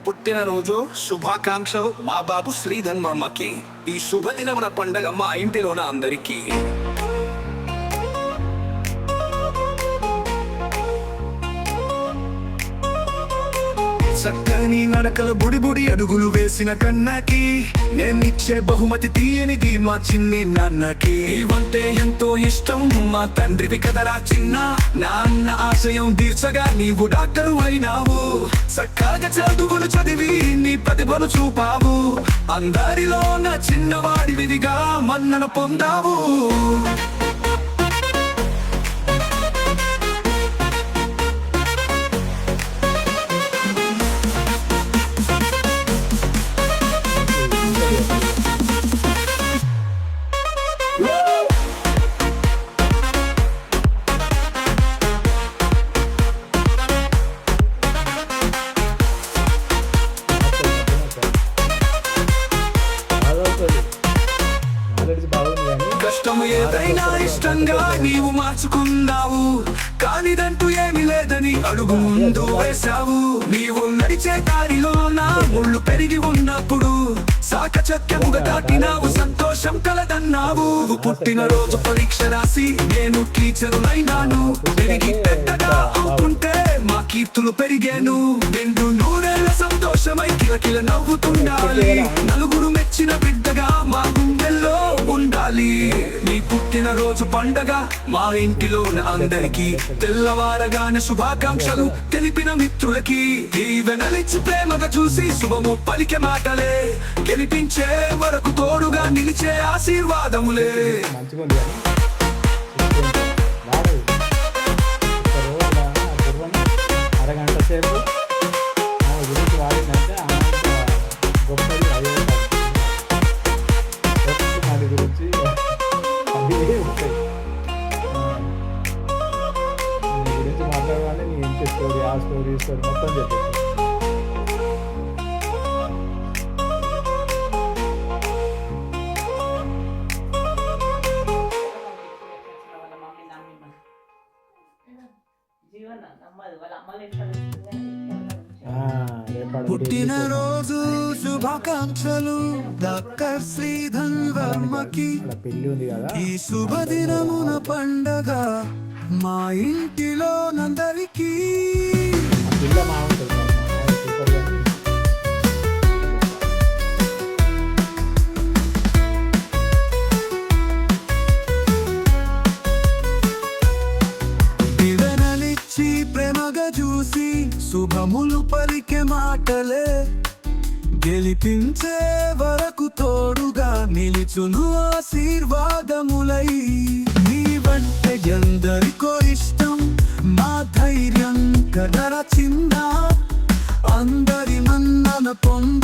పుట్టినరోజు శుభాకాంక్షలు మా బాబు శ్రీధన్ వర్మకి. ఈ శుభదినమున పండగ మా ఇంటిలోన అందరికీ. చక్కని నడకల బుడి అడుగులు వేసిన కన్నకి నేనిచ్చే బహుమతి తీయనిది మా చిన్ని నాన్నకి. ఇవంటే ఎంతో ఇష్టం మా తండ్రివి కదరా చిన్న. నాన్న ఆశయం తీర్చగా నీవు డాక్టరు అయినావు. చక్కగా చదువులు చదివి నీ ప్రతిభను చూపావు. అందరిలో నా చిన్నవాడివిదిగా మన్నన పొందావు. కష్టం ఏదైనా ఇష్టంగా నీవు మార్చుకున్నావు. కానిదంటూ ఏమి లేదని అడుగు ముందు వేశావు. నీవు నడిచే దారిలో నా ముళ్ళు పెరిగి ఉన్నప్పుడు సాకచక్యముగా దాటినావు. సంతోషం కలదన్నావు. పుట్టినరోజు పరీక్ష రాసి నేను టీచరునైనాను. పెరిగి పెద్దగా అవుతుంటే మా కీర్తులు పెరిగాను. నిండు నూరేళ్ల సంతోషమై కిలకిల నవ్వుతుండాలి. నలుగురు మెచ్చిన బిడ్డగా మా గుండెల్లో ఉండాలి. నీ పుట్టినరోజు పండగ మా ఇంటిలో అందరికీ. తెల్లవారగానే శుభాకాంక్షలు తెలిపిన మిత్రులకి. దీవెనలిచ్చి ప్రేమగా చూసి శుభము పలికే మాటలే. గెలిపించే వరకు తోడుగా నిలిచే ఆశీర్వాదములే. అరగంట సేపు గురించి వాడిందంటే గొప్పది అదే వాటి గురించి అవి ఉంటాయి. నీ గురించి మాట్లాడగానే నీ ఇంటి స్టోరీ ఆ స్టోరీ మొత్తం చెప్పేసి పుట్టినరోజు శుభాకాంక్షలు డాక్టర్ శ్రీధన్ వర్మకి. పెళ్లి ఉంది కదా. ఈ శుభదినమున పండగ మా ఇంటిలో నందరికీ. పిల్ల బాగుంటుంది. ప్రేమగా చూసి శుభములు పలికే మాటలే. గెలిపించే వరకు తోడుగా నిలిచును ఆశీర్వాదములై. నీవంటే ఎందరికో ఇష్టం మా ధైర్యం కదరా చిన్న. అందరి మన్నన పొంద